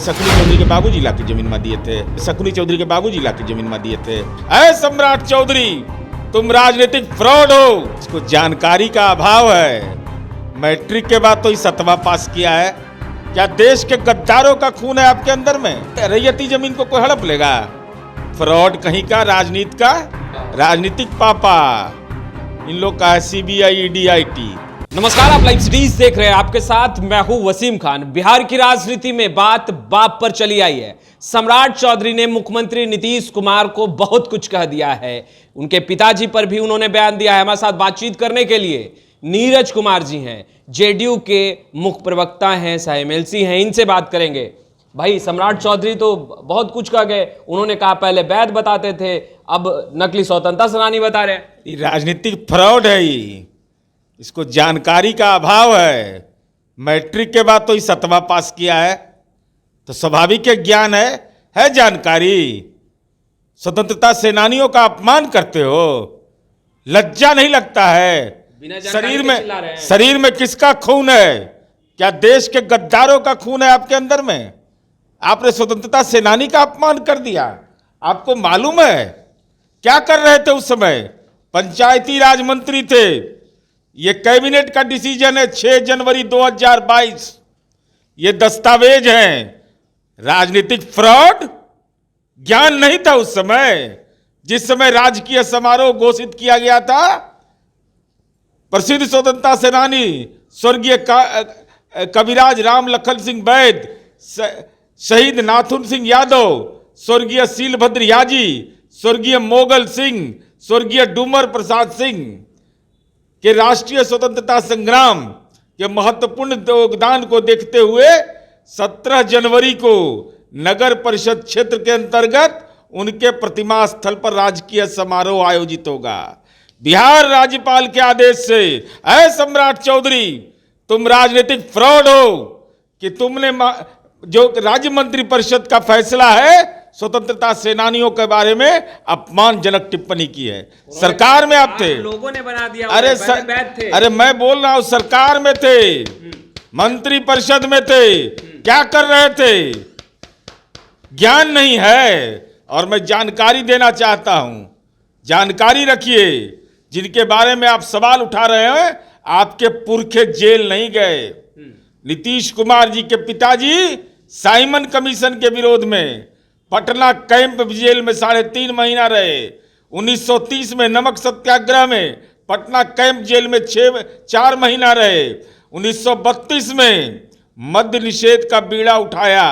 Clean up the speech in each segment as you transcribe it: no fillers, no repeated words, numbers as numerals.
शकुनी चौधरी के बाबूजी लाके जमीन में दिए थे। शकुनी चौधरी के बाबूजी लाके जमीन में दिए थे। ऐ सम्राट चौधरी, तुम राजनीतिक फ्रॉड हो। इसको जानकारी का अभाव है। मैट्रिक के बाद तो ये 7वां पास किया है। क्या देश के गद्दारों का खून है आपके अंदर में? रैयती जमीन को कोई हड़प लेगा? फ्रॉड कहीं का, राजनीति का, राजनीतिक पापा इन लोग का है। CBI ED IT। नमस्कार, आप लाइव सिटीज देख रहे हैं। आपके साथ मैं हूं वसीम खान। बिहार की राजनीति में बात बाप पर चली आई है। सम्राट चौधरी ने मुख्यमंत्री नीतीश कुमार को बहुत कुछ कह दिया है। उनके पिताजी पर भी उन्होंने बयान दिया है। हमारे साथ बातचीत करने के लिए नीरज कुमार जी हैं, JDU के मुख्य प्रवक्ता हैं, MLC हैं। इनसे बात करेंगे। भाई, सम्राट चौधरी तो बहुत कुछ कह गए। उन्होंने कहा पहले वैध बताते थे, अब नकली स्वतंत्रता सेनानी बता रहे हैं। राजनीतिक फ्रॉड है ये। इसको जानकारी का अभाव है। मैट्रिक के बाद तो ये 7वां पास किया है, तो स्वाभाविक ज्ञान है जानकारी। स्वतंत्रता सेनानियों का अपमान करते हो, लज्जा नहीं लगता है? शरीर में किसका खून है? क्या देश के गद्दारों का खून है आपके अंदर में? आपने स्वतंत्रता सेनानी का अपमान कर दिया। आपको मालूम है क्या कर रहे थे उस समय? पंचायती राज मंत्री थे। ये कैबिनेट का डिसीजन है 6 जनवरी 2022। ये दस्तावेज हैं। राजनीतिक फ्रॉड, ज्ञान नहीं था उस समय। जिस समय राजकीय समारोह घोषित किया गया था, प्रसिद्ध स्वतंत्रता सेनानी स्वर्गीय कविराज राम लखन सिंह वैद, शहीद नाथुन सिंह यादव, स्वर्गीय शीलभद्र याजी, स्वर्गीय मोगल सिंह, स्वर्गीय डूमर प्रसाद सिंह के राष्ट्रीय स्वतंत्रता संग्राम के महत्वपूर्ण योगदान को देखते हुए 17 जनवरी को नगर परिषद क्षेत्र के अंतर्गत उनके प्रतिमा स्थल पर राजकीय समारोह आयोजित होगा। बिहार राज्यपाल के आदेश से, ऐ सम्राट चौधरी, तुम राजनीतिक फ्रॉड हो कि तुमने जो राज्य मंत्री परिषद का फैसला है स्वतंत्रता सेनानियों के बारे में अपमानजनक टिप्पणी की है। सरकार में आप थे, लोगों ने बना दिया। अरे मैं बोल रहा हूं, सरकार में थे, मंत्री परिषद में थे, क्या कर रहे थे? ज्ञान नहीं है। और मैं जानकारी देना चाहता हूं, जानकारी रखिए। जिनके बारे में आप सवाल उठा रहे हैं, आपके पुरखे जेल नहीं गए। नीतीश कुमार जी के पिताजी साइमन कमीशन के विरोध में पटना कैंप जेल में 3.5 महीना रहे। 1930 में नमक सत्याग्रह में पटना कैंप जेल में 4 महीना रहे। 1932 में मद्य निषेध का बीड़ा उठाया,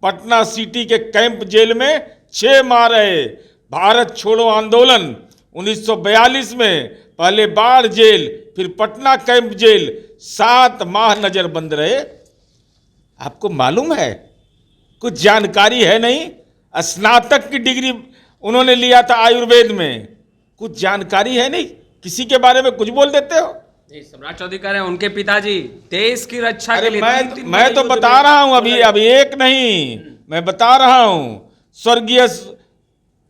पटना सिटी के कैंप जेल में 6 माह रहे। भारत छोड़ो आंदोलन 1942 में पहले बाढ़ जेल, फिर पटना कैंप जेल, 7 माह नजरबंद रहे। आपको मालूम है? कुछ जानकारी है नहीं? स्नातक की डिग्री उन्होंने लिया था आयुर्वेद में। कुछ जानकारी है नहीं? किसी के बारे में कुछ बोल देते हो। सम्राट चौधरी कह रहे हैं उनके पिताजी देश की रक्षा के लिए मैं तो बता रहा हूं, अभी एक नहीं, मैं बता रहा हूं। स्वर्गीय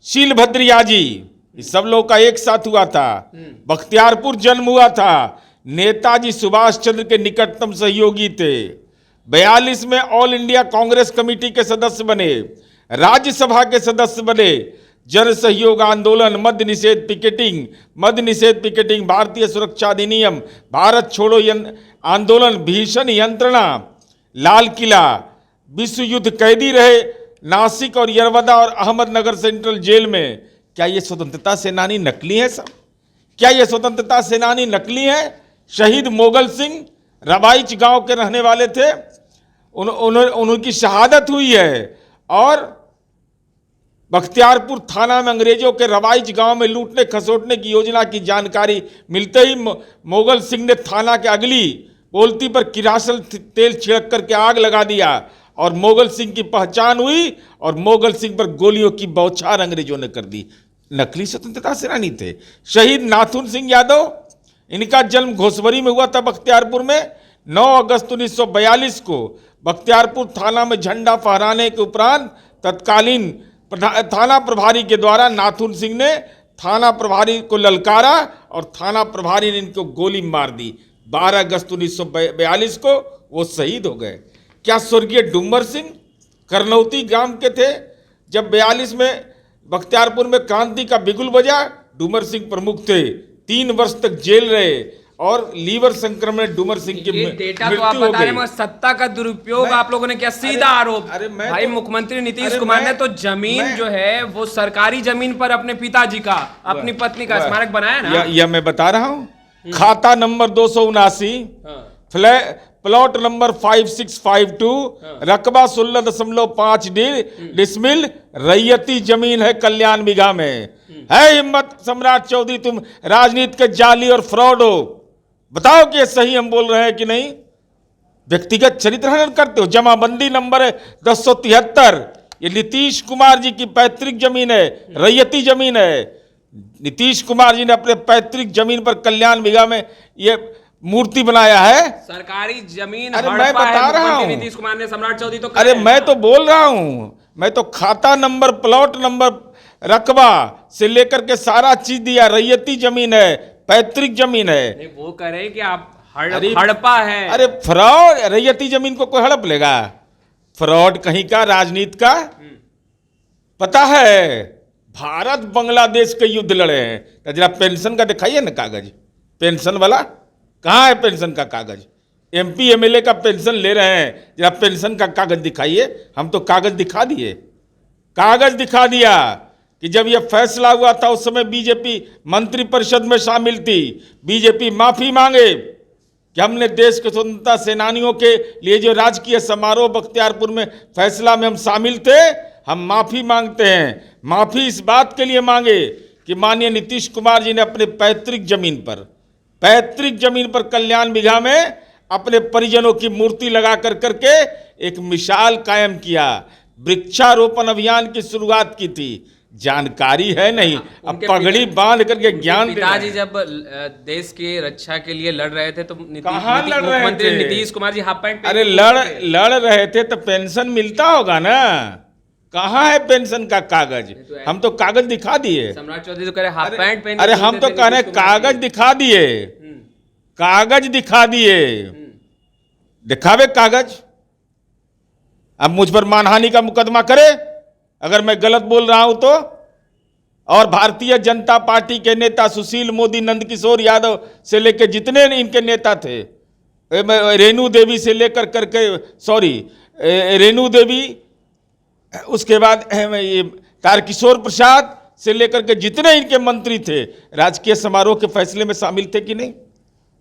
शीलभद्र याजी, सब लोग का एक साथ हुआ था। बख्तियारपुर जन्म हुआ था। नेताजी सुभाष चंद्र के निकटतम सहयोगी थे। 42 में ऑल इंडिया कांग्रेस कमेटी के सदस्य बने, राज्यसभा के सदस्य बने। जन सहयोग आंदोलन, मद्य निषेध पिकेटिंग, भारतीय सुरक्षा अधिनियम, भारत छोड़ो आंदोलन, भीषण यंत्रणा, लाल किला, विश्व युद्ध कैदी रहे नासिक और यरवदा और अहमदनगर सेंट्रल जेल में। क्या ये स्वतंत्रता सेनानी नकली है सब? क्या ये स्वतंत्रता सेनानी नकली है? शहीद मोगल सिंह रवाइच गांव के रहने वाले थे। उनकी शहादत हुई है। और बख्तियारपुर थाना में अंग्रेजों के रवाइच गांव में लूटने खसोटने की योजना की जानकारी मिलते ही मोगल सिंह ने थाना के अगली बोलती पर किरासन तेल छिड़क करके आग लगा दिया और मोगल सिंह की पहचान हुई और मोगल सिंह पर गोलियों की बौछार अंग्रेजों ने कर दी। नकली स्वतंत्रता सेनानी थे। शहीद नाथुन सिंह यादव, इनका जन्म घोसवरी में हुआ था बख्तियारपुर में। 9 अगस्त 1942 को बख्तियारपुर थाना में झंडा फहराने के उपरांत तत्कालीन थाना प्रभारी के द्वारा नाथुन सिंह ने थाना प्रभारी को ललकारा और थाना प्रभारी ने इनको गोली मार दी। 12 अगस्त 1942 को वो शहीद हो गए। क्या स्वर्गीय डूमर सिंह करनौती गांव के थे। जब 42 में बख्तियारपुर में क्रांति का बिगुल बजा, डूमर सिंह प्रमुख थे, 3 वर्ष तक जेल रहे और लीवर संक्रमण डूमर सिंह की ये डेटा तो आप मृत्यु हो बता रहे गई। हैं, सत्ता का दुरुपयोग आप लोगों ने किया, सीधा आरोप। अरे मैं भाई तो- मुख्यमंत्री नीतीश अरे कुमार मैं- ने तो जमीन मैं- जो है वो सरकारी जमीन पर अपने पिताजी का, अपनी पत्नी का स्मारक बनाया ना। यह मैं बता रहा हूँ। खाता नंबर 279, प्लॉट नंबर 5652, रकबा 16.5 डिसमिल, रैयती जमीन है कल्याण बिघा में। है हिम्मत सम्राट चौधरी, तुम राजनीति के जाली और फ्रॉड हो, बताओ कि ये सही हम बोल रहे हैं कि नहीं। व्यक्तिगत चरित्र हनन करते हो। जमाबंदी नंबर है 1073, ये नीतीश कुमार जी की पैतृक जमीन है, रैयती जमीन है। नीतीश कुमार जी ने अपने पैतृक जमीन पर कल्याण बिघा में ये मूर्ति बनाया है। सरकारी जमीन अरे हड़पा मैं बता है रहा मुख्यमंत्री हूं। नीतीश कुमार ने, सम्राट चौधरी तो अरे करे मैं हैं। तो बोल रहा हूं, मैं तो खाता नंबर, प्लॉट नंबर, रकबा से लेकर के सारा चीज दिया। रैयती जमीन है, पैतृक जमीन है। नहीं, वो कह रहे हैं कि आप अरे- हड़पा है। अरे फ्रॉड, रैयती जमीन को कोई हड़प लेगा? फ्रॉड कहीं का, राजनीति का। पता है भारत बांग्लादेश के युद्ध लड़े हैं, तो जरा पेंशन का दिखाइए ना कागज, पेंशन वाला कहाँ है? पेंशन का कागज, एमपी एमएलए का पेंशन ले रहे हैं, जरा पेंशन का कागज दिखाइए। हम तो कागज दिखा दिए, कागज दिखा दिया कि जब यह फैसला हुआ था उस समय बीजेपी मंत्रिपरिषद में शामिल थी। बीजेपी माफी मांगे कि हमने देश के स्वतंत्रता सेनानियों के लिए जो राजकीय समारोह बख्तियारपुर में फैसला में हम शामिल थे, हम माफी मांगते हैं। माफी इस बात के लिए मांगे कि माननीय नीतीश कुमार जी ने अपने पैतृक जमीन पर कल्याण बिघा में अपने परिजनों की मूर्ति लगा कर करके एक मिसाल कायम किया, वृक्षारोपण अभियान की शुरुआत की थी। जानकारी है नहीं, अब उनके पगड़ी बांध करके ज्ञान दे रहे पिताजी हैं। जब देश की रक्षा के लिए लड़ रहे थे तो कहाँ लड़ रहे मुख्यमंत्री थे? नीतीश कुमार जी हाफ पैंट अरे लड़ रहे थे तो पेंशन मिलता होगा ना। कहाँ है पेंशन का कागज? हम तो कागज दिखा दिए। सम्राट चौधरी तो कह रहे हाफ पैंट पहन अरे हम तो कह रहे हैं कागज दिखा दिए, कागज दिखा दिए, दिखावे कागज। अब मुझ पर मानहानि का मुकदमा करे अगर मैं गलत बोल रहा हूं तो। और भारतीय जनता पार्टी के नेता सुशील मोदी, नंदकिशोर यादव से लेकर जितने इनके नेता थे, रेणु देवी से लेकर करके, रेणु देवी, उसके बाद ये तारकिशोर प्रसाद से लेकर के जितने इनके मंत्री थे, राजकीय समारोह के फैसले में शामिल थे कि नहीं?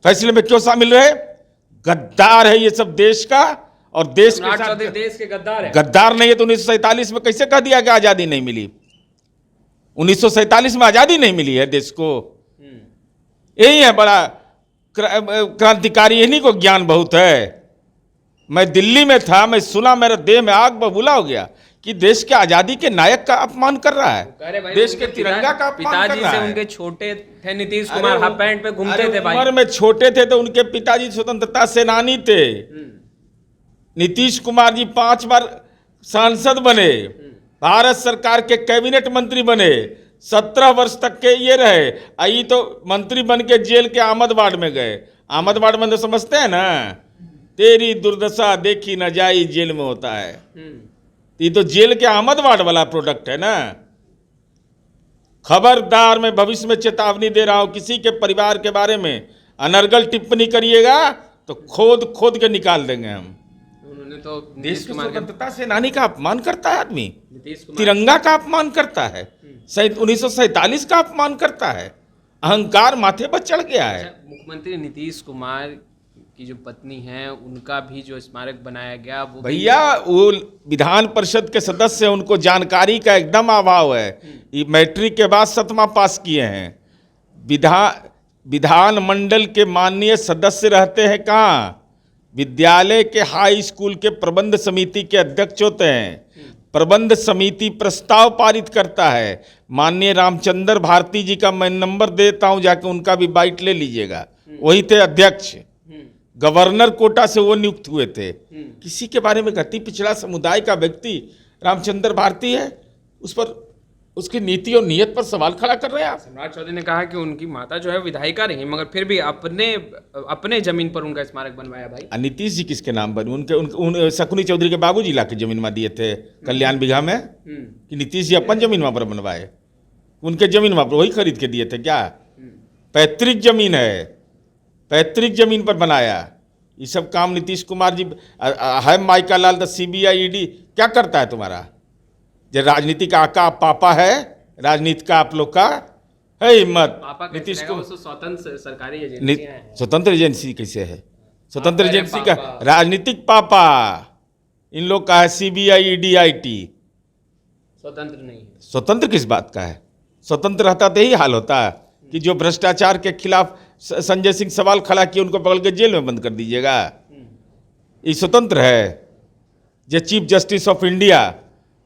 फैसले में क्यों शामिल रहे? गद्दार है ये सब देश का, और देश के सम्राट साथ चौधरी देश के गद्दार है। गद्दार नहीं है तो 1947 में कैसे कह दिया कि आजादी नहीं मिली? 1947 में आजादी नहीं मिली है देश को। यही है बड़ा क्रांतिकारी, इन्हीं को ज्ञान बहुत है। मैं दिल्ली में था, मैं सुना, मेरे देह में आग बबूला हो गया कि देश के आजादी के नायक का अपमान कर रहा है, देश के तिरंगा का अपमान कर पिताजी रहा से है। उनके छोटे थे नीतीश कुमार, हाफ पैंट पे घूमते थे भाई। उम्र में छोटे थे तो उनके पिताजी स्वतंत्रता सेनानी थे। नीतीश कुमार जी 5 बार सांसद बने, भारत सरकार के कैबिनेट मंत्री बने, 17 वर्ष तक के ये रहे। आई तो मंत्री बन के जेल के अहमदाबाद में गए। अहमदाबाद में तो समझते हैं ना, तेरी दुर्दशा देखी न जाई जेल में होता है। ये तो जेल के अहमदाबाद वाला प्रोडक्ट है ना। खबरदार, मैं भविष्य में चेतावनी दे रहा हूं, किसी के परिवार के बारे में अनर्गल टिप्पणी करिएगा तो खोद के निकाल देंगे हम। उन्होंने तो देश नीतीश की कुमार के, स्वतंत्रता सेनानी का अपमान करता है आदमी, नीतीश कुमार तिरंगा का अपमान करता है, 1947 का अपमान करता है, अहंकार माथे पर चढ़ गया है। अच्छा, मुख्यमंत्री नीतीश कुमार की जो पत्नी है उनका भी जो स्मारक बनाया गया वो भैया वो विधान परिषद के सदस्य हैं, उनको जानकारी का एकदम अभाव है। ये मैट्रिक के बाद 7वां पास किए हैं। विधान मंडल के माननीय सदस्य रहते हैं कहाँ? विद्यालय के हाई स्कूल के प्रबंध समिति के अध्यक्ष होते हैं। प्रबंध समिति प्रस्ताव पारित करता है। माननीय रामचंद्र भारती जी का मैं नंबर देता हूं, जाके उनका भी बाइट ले लीजिएगा। वही थे अध्यक्ष, गवर्नर कोटा से वो नियुक्त हुए थे। किसी के बारे में अति पिछड़ा समुदाय का व्यक्ति रामचंद्र भारती है, उस पर उसकी नीति और नीयत पर सवाल खड़ा कर रहे हैं आप। सम्राट चौधरी ने कहा कि उनकी माता जो है विधायिका रही मगर फिर भी अपने जमीन पर उनका स्मारक बनवाया भाई। नीतीश जी किसके नाम बनी? शकुनी चौधरी के बाबूजी ला के जमीन में दिए थे कल्याण बिघा में, कि नीतीश जी अपन जमीन वहां पर बनवाए? उनके जमीन वहां पर वही खरीद के दिए थे क्या? पैतृक जमीन है, पैतृक जमीन पर बनाया। ये सब काम नीतीश कुमार जी है। Mica Lal the CBI ED क्या करता है तुम्हारा? जो राजनीति का आका पापा है, राजनीति का आप लोग का है हिम्मत। नीतीश को स्वतंत्र सरकारी एजेंसी है। स्वतंत्र एजेंसी कैसे है? स्वतंत्र एजेंसी का राजनीतिक पापा इन लोग का है CBI ED IT। स्वतंत्र नहीं है। स्वतंत्र किस बात का है? स्वतंत्र रहता तो यही हाल होता है कि जो भ्रष्टाचार के खिलाफ संजय सिंह सवाल खड़ा किए उनको पकड़ के जेल में बंद कर दीजिएगा? ये स्वतंत्र है? जो chief justice of India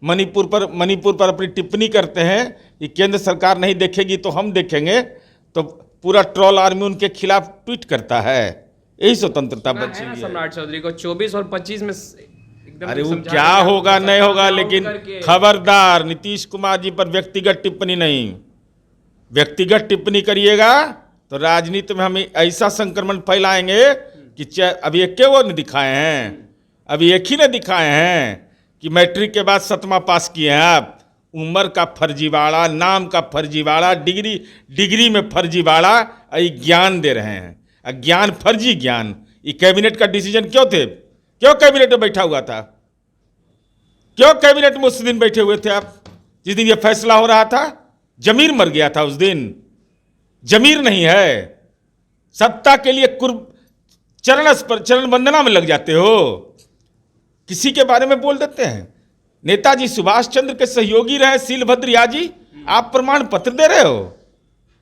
Manipur पर अपनी टिप्पणी करते हैं कि केंद्र सरकार नहीं देखेगी तो हम देखेंगे, तो पूरा ट्रोल आर्मी उनके खिलाफ ट्वीट करता है। यही स्वतंत्रता बची है। सम्राट चौधरी को 24 और 25 में एकदम अरे वो क्या होगा नहीं होगा, लेकिन खबरदार नीतीश कुमार जी पर व्यक्तिगत टिप्पणी नहीं। व्यक्तिगत टिप्पणी करिएगा तो राजनीति में हम ऐसा संक्रमण फैलाएंगे कि अभी एक के वो नहीं दिखाए हैं, अभी एक ही ने दिखाए हैं कि मैट्रिक के बाद 7वां पास किए हैं आप। उम्र का फर्जीवाड़ा, नाम का फर्जीवाड़ा, डिग्री में फर्जीवाड़ा, ये ज्ञान दे रहे हैं। ज्ञान फर्जी ज्ञान। ये कैबिनेट का डिसीजन क्यों थे? क्यों कैबिनेट में बैठा हुआ था? क्यों कैबिनेट में उस दिन बैठे हुए थे आप जिस दिन ये फैसला हो रहा था? जमीर मर गया था उस दिन। जमीर नहीं है। सत्ता के लिए चरण वंदना में लग जाते हो, किसी के बारे में बोल देते हैं। नेताजी सुभाष चंद्र के सहयोगी रहे शीलभद्र याजी, आप प्रमाण पत्र दे रहे हो?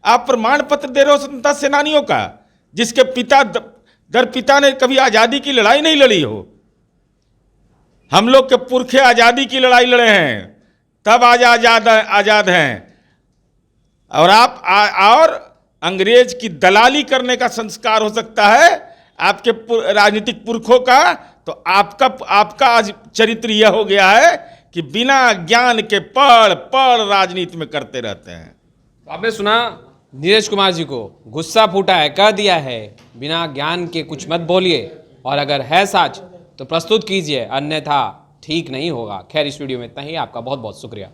आप प्रमाण पत्र दे रहे हो स्वतंत्रता सेनानियों का, जिसके पिता दर पिता ने कभी आजादी की लड़ाई नहीं लड़ी हो। हम लोग के पुरखे आजादी की लड़ाई लड़े हैं, तब आज आजाद हैं। और आप और अंग्रेज की दलाली करने का संस्कार हो सकता है आपके राजनीतिक पुरखों का, तो आपका आज चरित्र यह हो गया है कि बिना ज्ञान के पढ़ राजनीति में करते रहते हैं। आपने सुना नीरज कुमार जी को, गुस्सा फूटा है, कह दिया है बिना ज्ञान के कुछ मत बोलिए, और अगर है सच तो प्रस्तुत कीजिए, अन्यथा ठीक नहीं होगा। खैर, इस वीडियो में इतना ही। आपका बहुत बहुत शुक्रिया।